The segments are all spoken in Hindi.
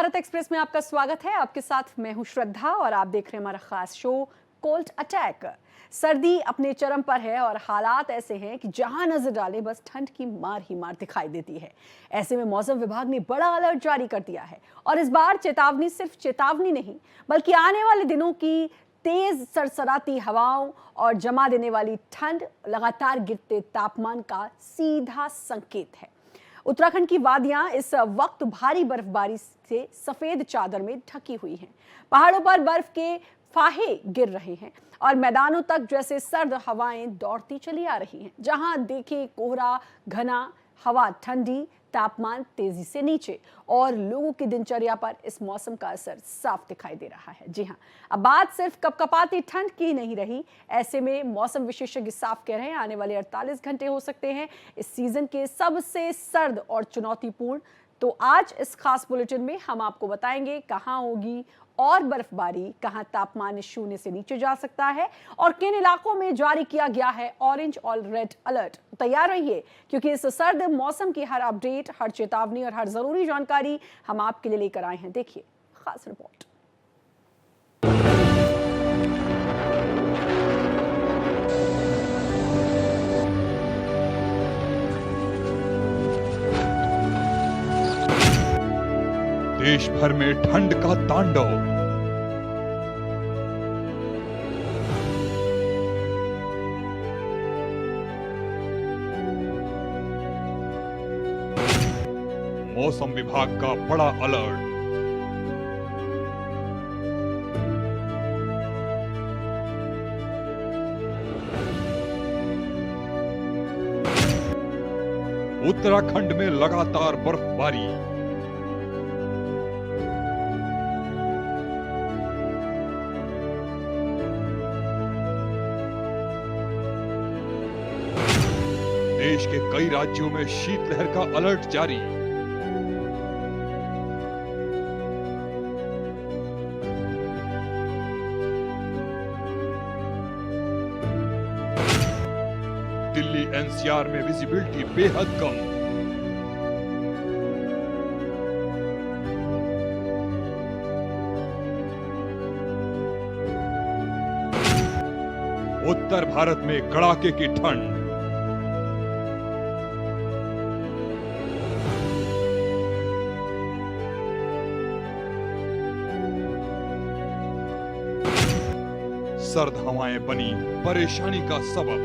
भारत एक्सप्रेस में आपका स्वागत है। आपके साथ मैं हूं श्रद्धा और आप देख रहे हैं हमारा खास शो कोल्ड अटैक। सर्दी अपने चरम पर है और हालात ऐसे हैं कि जहां नजर डालें बस ठंड की मार ही मार दिखाई देती है। ऐसे में मौसम विभाग ने बड़ा अलर्ट जारी कर दिया है और इस बार चेतावनी सिर्फ चेतावनी नहीं बल्कि आने वाले दिनों की तेज सरसराती हवाओं और जमा देने वाली ठंड, लगातार गिरते तापमान का सीधा संकेत है। उत्तराखंड की वादियां इस वक्त भारी बर्फबारी से सफेद चादर में ढकी हुई हैं। पहाड़ों पर बर्फ के फाहे गिर रहे हैं और मैदानों तक जैसे सर्द हवाएं दौड़ती चली आ रही हैं। जहां देखें कोहरा घना, हवा ठंडी, तापमान तेजी से नीचे और लोगों की दिनचर्या पर इस मौसम का असर साफ दिखाई दे रहा है। जी हां, अब बात सिर्फ कपकपाती ठंड की नहीं रही। ऐसे में मौसम विशेषज्ञ साफ कह रहे हैं आने वाले 48 घंटे हो सकते हैं इस सीजन के सबसे सर्द और चुनौतीपूर्ण। तो आज इस खास बुलेटिन में हम आपको बताएंगे कहां होगी और बर्फबारी, कहां तापमान शून्य से नीचे जा सकता है और किन इलाकों में जारी किया गया है ऑरेंज और रेड अलर्ट। तैयार रहिए क्योंकि इस सर्द मौसम की हर अपडेट, हर चेतावनी और हर जरूरी जानकारी हम आपके लिए लेकर आए हैं। देखिए खास रिपोर्ट। देश भर में ठंड का तांडव। मौसम विभाग का बड़ा अलर्ट। उत्तराखंड में लगातार बर्फबारी। देश के कई राज्यों में शीतलहर का अलर्ट जारी। दिल्ली एनसीआर में विजिबिलिटी बेहद कम। उत्तर भारत में कड़ाके की ठंड। सर्द हवाएं बनी परेशानी का सबब।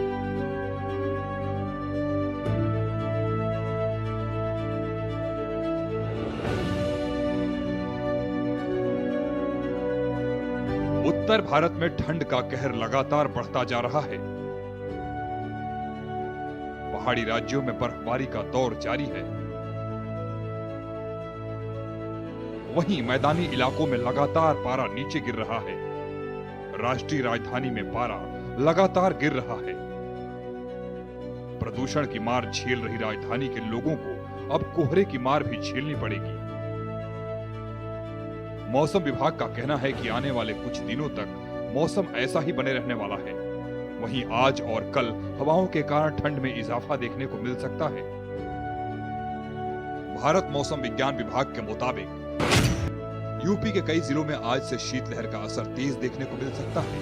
उत्तर भारत में ठंड का कहर लगातार बढ़ता जा रहा है। पहाड़ी राज्यों में बर्फबारी का दौर जारी है। वहीं मैदानी इलाकों में लगातार पारा नीचे गिर रहा है। राष्ट्रीय राजधानी में पारा लगातार गिर रहा है। प्रदूषण की मार झेल रही राजधानी के लोगों को अब कोहरे की मार भी झेलनी पड़ेगी। मौसम विभाग का कहना है कि आने वाले कुछ दिनों तक मौसम ऐसा ही बने रहने वाला है। वहीं आज और कल हवाओं के कारण ठंड में इजाफा देखने को मिल सकता है। भारत मौसम विज्ञान विभाग के मुताबिक यूपी के कई जिलों में आज से शीतलहर का असर तेज देखने को मिल सकता है।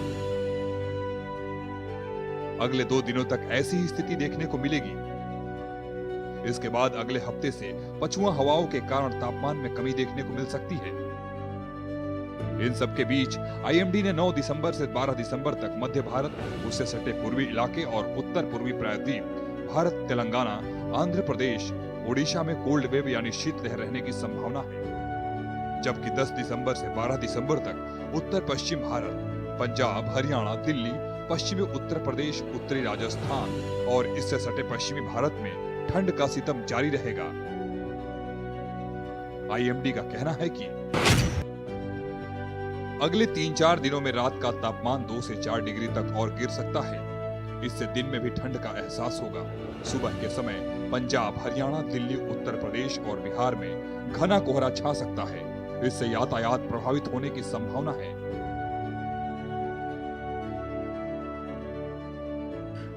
अगले 2 दिनों तक ऐसी ही स्थिति देखने को मिलेगी। इसके बाद अगले हफ्ते से पछुआ हवाओं के कारण तापमान में कमी देखने को मिल सकती है। इन सब के बीच आईएमडी ने 9 दिसंबर से 12 दिसंबर तक मध्य भारत, उससे सटे पूर्वी इलाके और उत्तर पूर्वी प्रायद्वीप भारत, तेलंगाना, आंध्र प्रदेश, ओडिशा में कोल्ड वेव यानी शीतलहर रहने की संभावना है। जबकि 10 दिसंबर से 12 दिसंबर तक उत्तर पश्चिम भारत, पंजाब, हरियाणा, दिल्ली, पश्चिमी उत्तर प्रदेश, उत्तरी राजस्थान और इससे सटे पश्चिमी भारत में ठंड का सितम जारी रहेगा। आईएमडी का कहना है कि अगले 3-4 दिनों में रात का तापमान 2 से 4 डिग्री तक और गिर सकता है। इससे दिन में भी ठंड का एहसास होगा। सुबह के समय पंजाब, हरियाणा, दिल्ली, उत्तर प्रदेश और बिहार में घना कोहरा छा सकता है। इससे यातायात प्रभावित होने की संभावना है।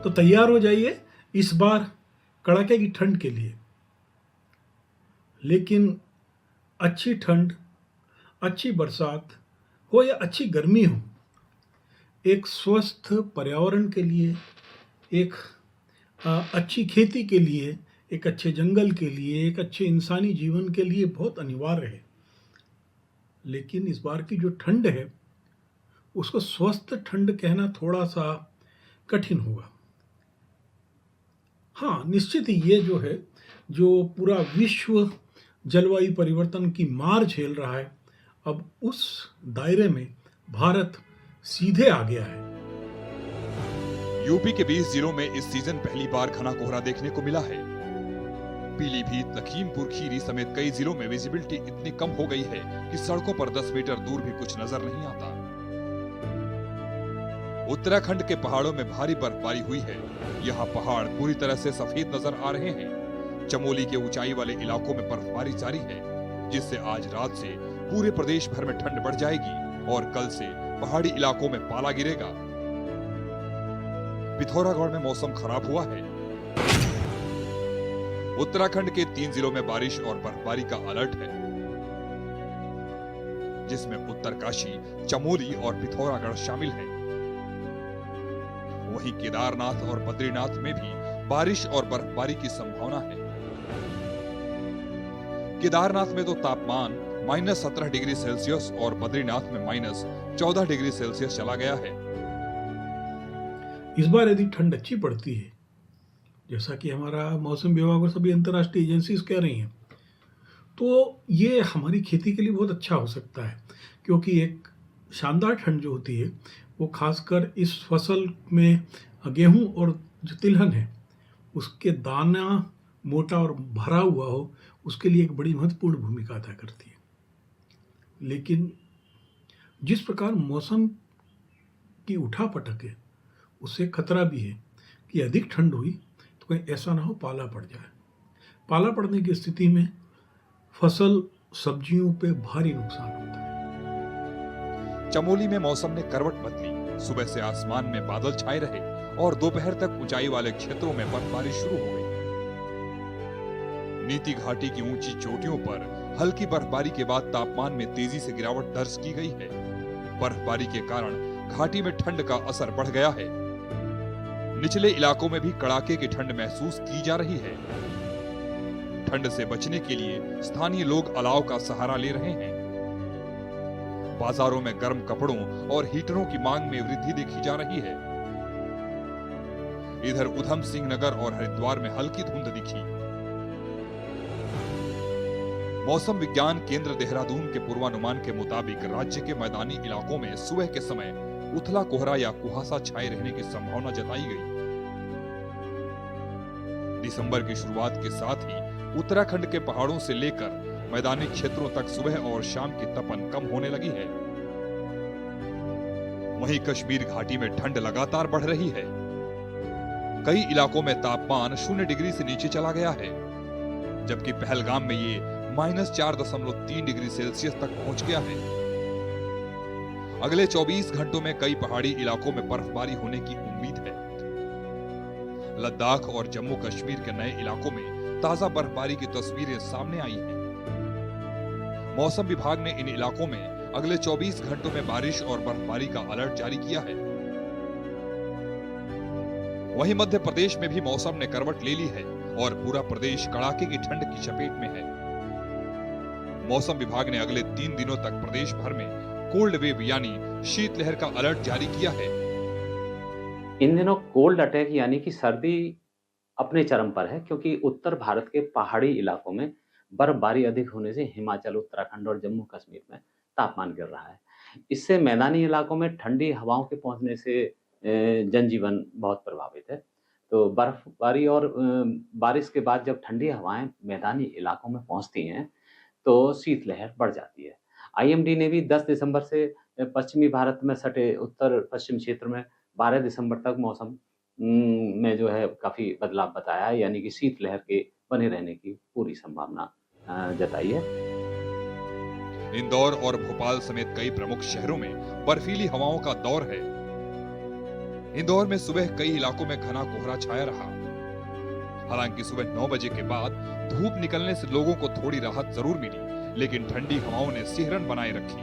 तो तैयार हो जाइए इस बार कड़ाके की ठंड के लिए। लेकिन अच्छी ठंड अच्छी बरसात हो या अच्छी गर्मी हो, एक स्वस्थ पर्यावरण के लिए, एक अच्छी खेती के लिए, एक अच्छे जंगल के लिए, एक अच्छे इंसानी जीवन के लिए बहुत अनिवार्य है। लेकिन इस बार की जो ठंड है, उसको स्वस्थ ठंड कहना थोड़ा सा कठिन होगा। हाँ, निश्चित ही ये जो है, जो पूरा विश्व जलवायु परिवर्तन की मार झेल रहा है, अब उस दायरे में भारत सीधे आ गया है। यूपी के 20 जिलों में इस सीजन पहली बार घना कोहरा देखने को मिला है। पीलीभीत, लखीमपुर खीरी समेत कई जिलों में विजिबिलिटी इतनी कम हो गई है कि सड़कों पर 10 मीटर दूर भी कुछ नजर नहीं आता। उत्तराखंड के पहाड़ों में भारी बर्फबारी हुई है। यहाँ पहाड़ पूरी तरह से सफेद नजर आ रहे हैं। चमोली के ऊंचाई वाले इलाकों में बर्फबारी जारी है, जिससे आज रात से पूरे प्रदेश भर में ठंड बढ़ जाएगी और कल से पहाड़ी इलाकों में पाला गिरेगा। पिथौरागढ़ में मौसम खराब हुआ है। उत्तराखंड के 3 जिलों में बारिश और बर्फबारी का अलर्ट है, जिसमें उत्तरकाशी, चमोली और पिथौरागढ़ शामिल है। वहीं केदारनाथ और बद्रीनाथ में भी बारिश और बर्फबारी की संभावना है। केदारनाथ में तो तापमान -17 डिग्री सेल्सियस और बद्रीनाथ में -14 डिग्री सेल्सियस चला गया है। इस बार यदि ठंड अच्छी पड़ती है, जैसा कि हमारा मौसम विभाग और सभी अंतर्राष्ट्रीय एजेंसीज कह रही हैं, तो ये हमारी खेती के लिए बहुत अच्छा हो सकता है, क्योंकि एक शानदार ठंड जो होती है वो खासकर इस फसल में गेहूं और जो तिलहन है उसके दाना मोटा और भरा हुआ हो, उसके लिए एक बड़ी महत्वपूर्ण भूमिका अदा करती है। लेकिन जिस प्रकार मौसम की उठापटक है, उससे खतरा भी है कि अधिक ठंड हुई तो कहीं ऐसा ना हो पाला पड़ जाए। पाला पड़ने की स्थिति में फसल, सब्जियों पे भारी नुकसान होता है। चमोली में मौसम ने करवट बदली। सुबह से आसमान में बादल छाए रहे और दोपहर तक ऊंचाई वाले क्षेत्रों में बर्फबारी शुरू हो गई। नीति घाटी की ऊंची चोटियों पर हल्की बर्फबारी के बाद तापमान में तेजी से गिरावट दर्ज की गई है। बर्फबारी के कारण घाटी में ठंड का असर बढ़ गया है। निचले इलाकों में भी कड़ाके की ठंड महसूस की जा रही है। ठंड से बचने के लिए स्थानीय लोग अलाव का सहारा ले रहे हैं। बाजारों में गर्म कपड़ों और हीटरों की मांग में वृद्धि देखी जा रही है। इधर उधम सिंह नगर और हरिद्वार में हल्की धुंध दिखी। मौसम विज्ञान केंद्र देहरादून के पूर्वानुमान के मुताबिक राज्य के मैदानी इलाकों में सुबह के समय उथला कोहरा या कुहासा छाए रहने की संभावना जताई गई। दिसंबर की शुरुआत के साथ ही उत्तराखंड के पहाड़ों से लेकर मैदानी क्षेत्रों तक सुबह और शाम की तपन कम होने लगी है। वहीं कश्मीर घाटी में ठंड लगातार बढ़ रही है। कई इलाकों में तापमान 0 डिग्री से नीचे चला गया है, जबकि पहलगाम में ये -4.3 डिग्री सेल्सियस तक पहुंच गया है। अगले 24 घंटों में कई पहाड़ी इलाकों में बर्फबारी होने की उम्मीद है। लद्दाख और जम्मू कश्मीर के नए इलाकों में ताजा बर्फबारी की तस्वीरें सामने आई हैं। मौसम विभाग ने इन इलाकों में अगले 24 घंटों में बारिश और बर्फबारी का अलर्ट जारी किया है। वहीं मध्य प्रदेश में भी मौसम ने करवट ले ली है और पूरा प्रदेश कड़ाके की ठंड की चपेट में है। मौसम विभाग ने अगले 3 दिनों तक प्रदेश भर में कोल्ड वेव यानी शीतलहर का अलर्ट जारी किया है। इन दिनों कोल्ड अटैक यानी कि सर्दी अपने चरम पर है, क्योंकि उत्तर भारत के पहाड़ी इलाकों में बर्फबारी अधिक होने से हिमाचल, उत्तराखंड और जम्मू कश्मीर में तापमान गिर रहा है। इससे मैदानी इलाकों में ठंडी हवाओं के पहुंचने से जनजीवन बहुत प्रभावित है। तो बर्फबारी और बारिश के बाद जब ठंडी हवाएं मैदानी इलाकों में पहुंचती हैं तो शीतलहर बढ़ जाती है। आईएमडी ने भी 10 दिसंबर से पश्चिमी भारत में सटे उत्तर पश्चिम क्षेत्र में 12 दिसंबर तक मौसम में जो है काफी बदलाव बताया है, यानी कि शीतलहर के बने रहने की पूरी संभावना जताई है। इंदौर और भोपाल समेत कई प्रमुख शहरों में बर्फीली हवाओं का दौर है। इंदौर में सुबह कई इलाकों में घना कोहरा छाया रहा। हालांकि सुबह 9 बजे के बाद धूप निकलने से लोगों को थोड़ी राहत जरूर मिली, लेकिन ठंडी हवाओं ने सिहरन बनाए रखी।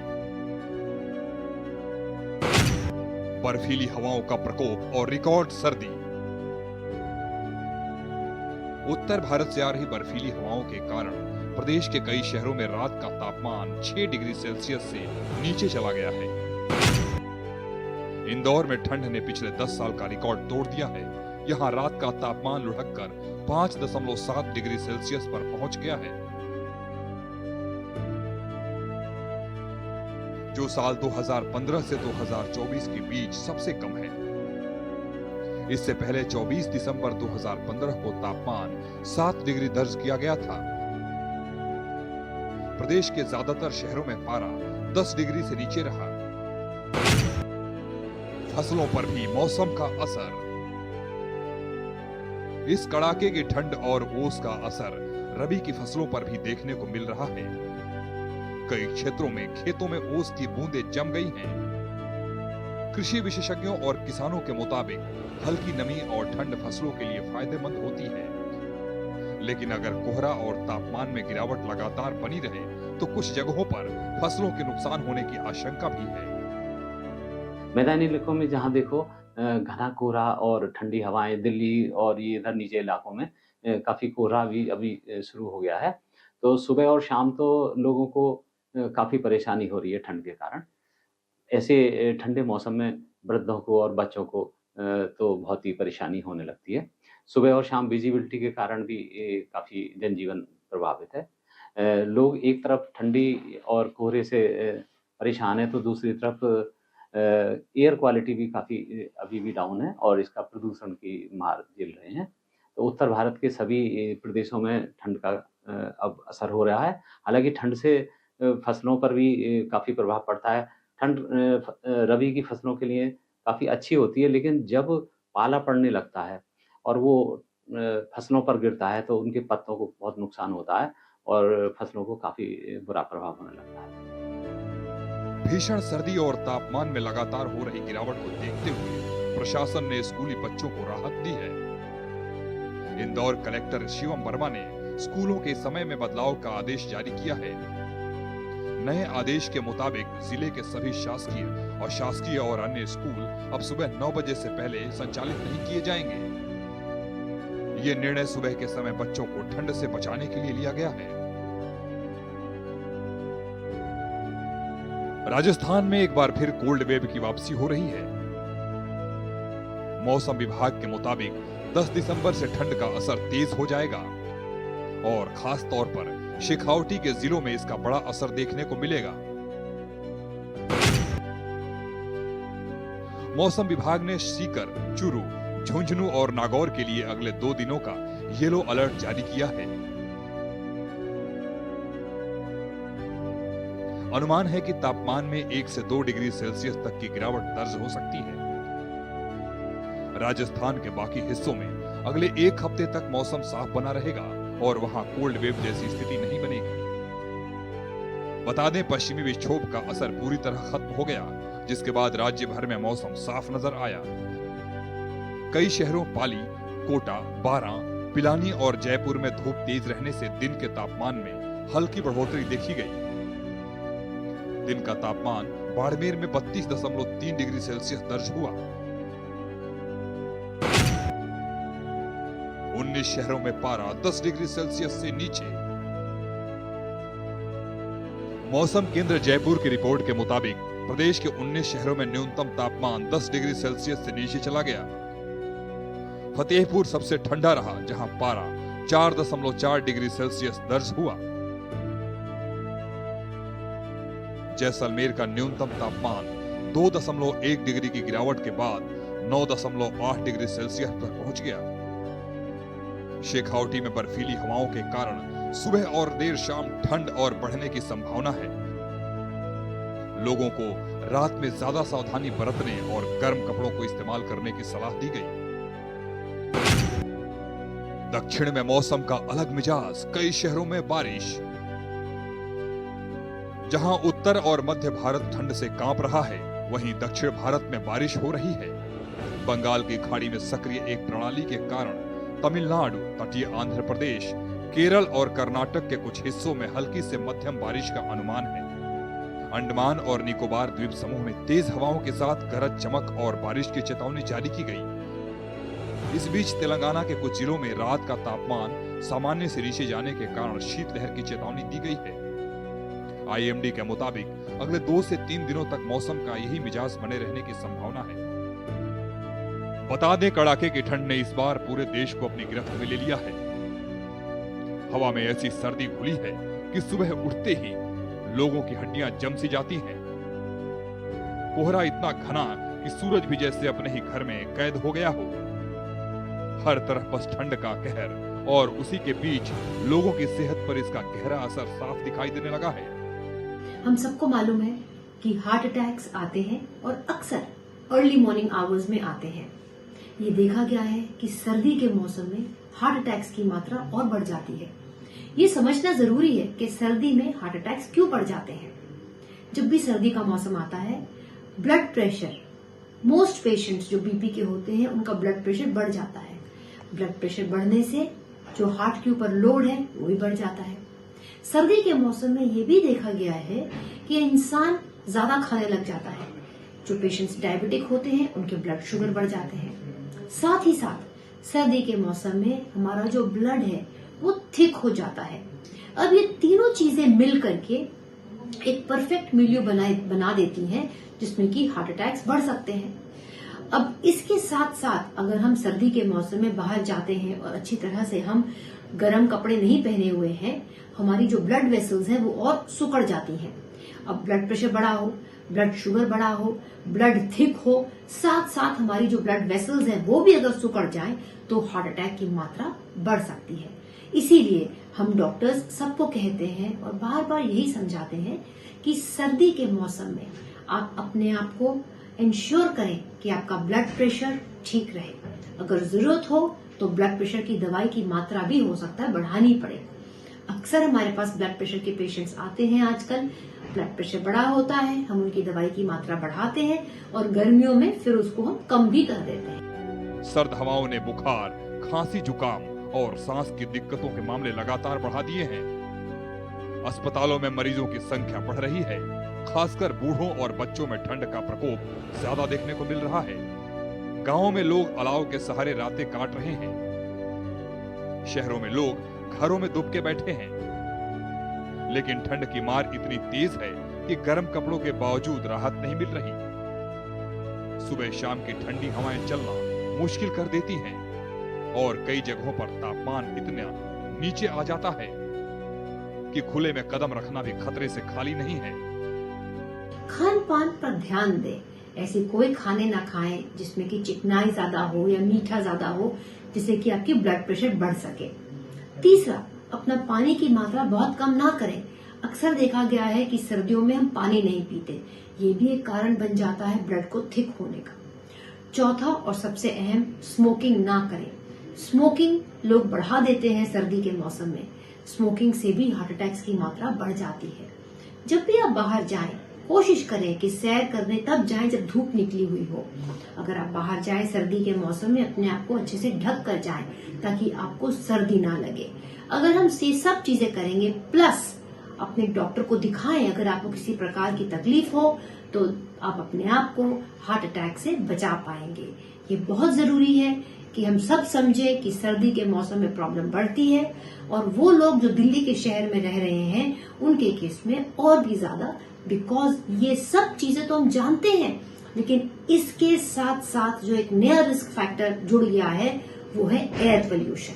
बर्फीली हवाओं का प्रकोप और रिकॉर्ड सर्दी। उत्तर भारत से आ रही बर्फीली हवाओं के कारण प्रदेश के कई शहरों में रात का तापमान 6 डिग्री सेल्सियस से नीचे चला गया है। इंदौर में ठंड ने पिछले 10 साल का रिकॉर्ड तोड़ दिया है। यहां रात का तापमान लुढ़ककर 5.7 डिग्री सेल्सियस पर पहुंच गया है, जो साल 2015 से 2024 के बीच सबसे कम है। इससे पहले 24 दिसंबर 2015 को तापमान 7 डिग्री दर्ज किया गया था। प्रदेश के ज्यादातर शहरों में पारा 10 डिग्री से नीचे रहा। फसलों पर भी मौसम का असर। इस कड़ाके की ठंड और ओस का असर रबी की फसलों पर भी देखने को मिल रहा है। कई क्षेत्रों में खेतों में ओस की बूंदें जम गई हैं। कृषि विशेषज्ञों और किसानों के मुताबिक हल्की नमी और ठंड फसलों के लिए फायदेमंद होती है, लेकिन अगर कोहरा और तापमान में गिरावट लगातार बनी रहे तो कुछ जगहों पर फसलों के नुकसान होने की आशंका भी है। मैदानी इलाकों में जहाँ देखो घना कोहरा और ठंडी हवाएं, दिल्ली और ये इधर नीचे इलाकों में काफी कोहरा भी अभी शुरू हो गया है। तो सुबह और शाम तो लोगों को काफी परेशानी हो रही है ठंड के कारण। ऐसे ठंडे मौसम में वृद्धों को और बच्चों को तो बहुत ही परेशानी होने लगती है। सुबह और शाम विजिबिलिटी के कारण भी काफी जनजीवन प्रभावित है। लोग एक तरफ ठंडी और कोहरे से परेशान है, तो दूसरी तरफ एयर क्वालिटी भी काफ़ी अभी भी डाउन है और इसका प्रदूषण की मार झेल रहे हैं। तो उत्तर भारत के सभी प्रदेशों में ठंड का अब असर हो रहा है। हालांकि ठंड से फसलों पर भी काफ़ी प्रभाव पड़ता है। ठंड रबी की फसलों के लिए काफ़ी अच्छी होती है, लेकिन जब पाला पड़ने लगता है और वो फसलों पर गिरता है तो उनके पत्तों को बहुत नुकसान होता है और फसलों को काफ़ी बुरा प्रभाव होने लगता है। भीषण सर्दी और तापमान में लगातार हो रही गिरावट को देखते हुए प्रशासन ने स्कूली बच्चों को राहत दी है। इंदौर कलेक्टर शिवम वर्मा ने स्कूलों के समय में बदलाव का आदेश जारी किया है। नए आदेश के मुताबिक जिले के सभी शासकीय और अन्य स्कूल अब सुबह 9 बजे से पहले संचालित नहीं किए जाएंगे। ये निर्णय सुबह के समय बच्चों को ठंड से बचाने के लिए लिया गया है। राजस्थान में एक बार फिर कोल्ड वेव की वापसी हो रही है। मौसम विभाग के मुताबिक 10 दिसंबर से ठंड का असर तेज हो जाएगा और खास तौर पर शेखावटी के जिलों में इसका बड़ा असर देखने को मिलेगा। मौसम विभाग ने सीकर, चूरू, झुंझुनू और नागौर के लिए अगले 2 दिनों का येलो अलर्ट जारी किया है। अनुमान है कि तापमान में 1 से 2 डिग्री सेल्सियस तक की गिरावट दर्ज हो सकती है। राजस्थान के बाकी हिस्सों में अगले 1 हफ्ते तक मौसम साफ बना रहेगा और वहां कोल्ड वेव जैसी स्थिति नहीं बनेगी। बता दें, पश्चिमी विक्षोभ का असर पूरी तरह खत्म हो गया, जिसके बाद राज्य भर में मौसम साफ नजर आया। कई शहरों पाली, कोटा, बारां, पिलानी और जयपुर में धूप तेज रहने से दिन के तापमान में हल्की बढ़ोतरी देखी गई। दिन का तापमान बाड़मेर में 32.3 डिग्री सेल्सियस दर्ज हुआ। 19 शहरों में पारा 10 डिग्री सेल्सियस से नीचे। मौसम केंद्र जयपुर की रिपोर्ट के मुताबिक प्रदेश के 19 शहरों में न्यूनतम तापमान 10 डिग्री सेल्सियस से नीचे चला गया। फतेहपुर सबसे ठंडा रहा, जहां पारा 4.4 डिग्री सेल्सियस दर्ज हुआ। जैसलमेर का न्यूनतम तापमान 2.1 डिग्री की गिरावट के बाद 9.8 डिग्री सेल्सियस पर पहुंच गया। शेखावटी में बर्फीली हवाओं के कारण सुबह और देर शाम ठंड और बढ़ने की संभावना है। लोगों को रात में ज्यादा सावधानी बरतने और गर्म कपड़ों को इस्तेमाल करने की सलाह दी गई। दक्षिण में मौसम का अलग मिजाज, कई शहरों में बारिश। जहां उत्तर और मध्य भारत ठंड से कांप रहा है, वहीं दक्षिण भारत में बारिश हो रही है। बंगाल की खाड़ी में सक्रिय एक प्रणाली के कारण तमिलनाडु, तटीय आंध्र प्रदेश, केरल और कर्नाटक के कुछ हिस्सों में हल्की से मध्यम बारिश का अनुमान है। अंडमान और निकोबार द्वीप समूह में तेज हवाओं के साथ गरज चमक और बारिश की चेतावनी जारी की गई। इस बीच तेलंगाना के कुछ जिलों में रात का तापमान सामान्य से नीचे जाने के कारण शीतलहर की चेतावनी दी गई है। आईएमडी के मुताबिक अगले 2 से 3 दिनों तक मौसम का यही मिजाज बने रहने की संभावना है। बता दें, कड़ाके की ठंड ने इस बार पूरे देश को अपनी गिरफ्त में ले लिया है। हवा में ऐसी सर्दी घुली है कि सुबह उठते ही लोगों की हड्डियां जम सी जाती हैं। कोहरा इतना घना कि सूरज भी जैसे अपने ही घर में कैद हो गया हो। हर तरफ बस ठंड का कहर और उसी के बीच लोगों की सेहत पर इसका गहरा असर साफ दिखाई देने लगा है। हम सबको मालूम है कि हार्ट अटैक्स आते हैं और अक्सर अर्ली मॉर्निंग आवर्स में आते हैं। ये देखा गया है कि सर्दी के मौसम में हार्ट अटैक्स की मात्रा और बढ़ जाती है। ये समझना जरूरी है कि सर्दी में हार्ट अटैक्स क्यों बढ़ जाते हैं। जब भी सर्दी का मौसम आता है, ब्लड प्रेशर, मोस्ट पेशेंट्स जो बीपी के होते हैं उनका ब्लड प्रेशर बढ़ जाता है। ब्लड प्रेशर बढ़ने से जो हार्ट के ऊपर लोड है वो भी बढ़ जाता है। सर्दी के मौसम में ये भी देखा गया है कि इंसान ज्यादा खाने लग जाता है। जो पेशेंट्स डायबिटिक होते हैं उनके ब्लड शुगर बढ़ जाते हैं। साथ ही साथ सर्दी के मौसम में हमारा जो ब्लड है वो थिक हो जाता है। अब ये तीनों चीजें मिल करके एक परफेक्ट मिलियो बना देती हैं जिसमें कि हार्ट अटैक्स बढ़ सकते हैं। अब इसके साथ साथ अगर हम सर्दी के मौसम में बाहर जाते हैं और अच्छी तरह से हम गर्म कपड़े नहीं पहने हुए हैं, हमारी जो ब्लड वेसल्स हैं वो और सिकुड़ जाती हैं। अब ब्लड प्रेशर बढ़ा हो, ब्लड शुगर बढ़ा हो, ब्लड थिक हो, साथ साथ हमारी जो ब्लड वेसल्स हैं वो भी अगर सिकुड़ जाएं तो हार्ट अटैक की मात्रा बढ़ सकती है। इसीलिए हम डॉक्टर्स सबको कहते हैं और बार बार यही समझाते हैं कि सर्दी के मौसम में आप अपने आप को इंश्योर करें कि आपका ब्लड प्रेशर ठीक रहे। अगर जरूरत हो तो ब्लड प्रेशर की दवाई की मात्रा भी हो सकता है बढ़ानी पड़े। अक्सर हमारे पास ब्लड प्रेशर के पेशेंट्स आते हैं आजकल, ब्लड प्रेशर बढ़ा होता है, हम उनकी दवाई की मात्रा बढ़ाते हैं और गर्मियों में फिर उसको हम कम भी कर देते हैं। सर्द हवाओं ने बुखार, खांसी, जुकाम और सांस की दिक्कतों के मामले लगातार बढ़ा दिए हैं। अस्पतालों में मरीजों की संख्या बढ़ रही है। खासकर बूढ़ों और बच्चों में ठंड का प्रकोप ज्यादा देखने को मिल रहा है। गांवों में लोग अलाव के सहारे रातें काट रहे हैं। शहरों में लोग घरों में दुबके बैठे हैं। लेकिन ठंड की मार इतनी तेज है कि गर्म कपड़ों के बावजूद राहत नहीं मिल रही। सुबह शाम की ठंडी हवाएं चलना मुश्किल कर देती हैं और कई जगहों पर तापमान इतना नीचे आ जाता है कि खुले में कदम रखना भी खतरे से खाली नहीं है। खान पान पर ध्यान दें। ऐसे कोई खाने ना खाएं जिसमें कि चिकनाई ज्यादा हो या मीठा ज्यादा हो, जिससे कि आपकी ब्लड प्रेशर बढ़ सके। तीसरा, अपना पानी की मात्रा बहुत कम ना करें। अक्सर देखा गया है कि सर्दियों में हम पानी नहीं पीते, ये भी एक कारण बन जाता है ब्लड को थिक होने का। चौथा और सबसे अहम, स्मोकिंग ना करें। स्मोकिंग लोग बढ़ा देते हैं सर्दी के मौसम में। स्मोकिंग से भी हार्ट अटैक्स की मात्रा बढ़ जाती है। जब भी आप बाहर जाएं, कोशिश करें कि सैर करने तब जाएं जब धूप निकली हुई हो। अगर आप बाहर जाएं सर्दी के मौसम में, अपने आप को अच्छे से ढक कर जाएं ताकि आपको सर्दी ना लगे। अगर हम ये सब चीजें करेंगे, प्लस अपने डॉक्टर को दिखाएं अगर आपको किसी प्रकार की तकलीफ हो, तो आप अपने आप को हार्ट अटैक से बचा पाएंगे। ये बहुत जरूरी है कि हम सब समझें कि सर्दी के मौसम में प्रॉब्लम बढ़ती है और वो लोग जो दिल्ली के शहर में रह रहे हैं उनके केस में और भी ज्यादा, बिकॉज ये सब चीजें तो हम जानते हैं, लेकिन इसके साथ साथ जो एक नया रिस्क फैक्टर जुड़ गया है वो है एयर पोल्यूशन।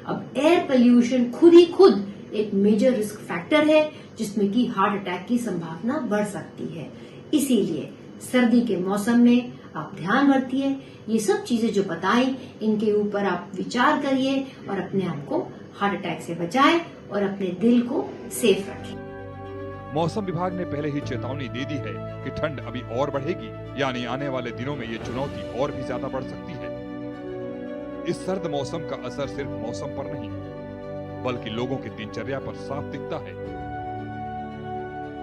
अब एयर पोल्यूशन खुद एक मेजर रिस्क फैक्टर है जिसमें कि हार्ट अटैक की संभावना बढ़ सकती है। इसीलिए सर्दी के मौसम में आप ध्यान रखिए, ये सब चीजें जो बताएं इनके ऊपर आप विचार करिए और अपने आप को हार्ट अटैक से बचाएं और अपने दिल को सेफ रखें। मौसम विभाग ने पहले ही चेतावनी दे दी है कि ठंड अभी और बढ़ेगी, यानी आने वाले दिनों में ये चुनौती और भी ज्यादा बढ़ सकती है। इस सर्द मौसम का असर सिर्फ मौसम पर नहीं बल्कि लोगों की दिनचर्या पर साफ दिखता है।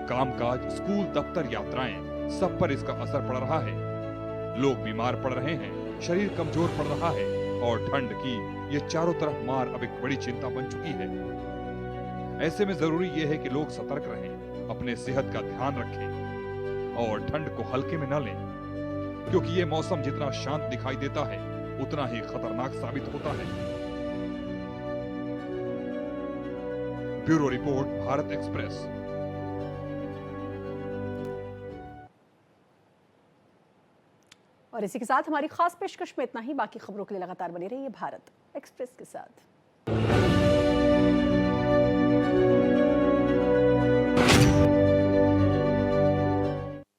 कामकाज, स्कूल, दफ्तर, यात्राएं, सब पर इसका असर पड़ रहा है। लोग बीमार पड़ रहे हैं, शरीर कमजोर पड़ रहा है और ठंड की ये चारों तरफ मार अब एक बड़ी चिंता बन चुकी है। ऐसे में जरूरी यह है कि लोग सतर्क रहें, अपने सेहत का ध्यान रखें और ठंड को हल्के में न लें, क्योंकि ये मौसम जितना शांत दिखाई देता है उतना ही खतरनाक साबित होता है। Bureau report, Bharat express. और इसी के साथ हमारी खास पेशकश में इतना ही। बाकी खबरों के लिए लगातार बने रहिए भारत एक्सप्रेस के साथ।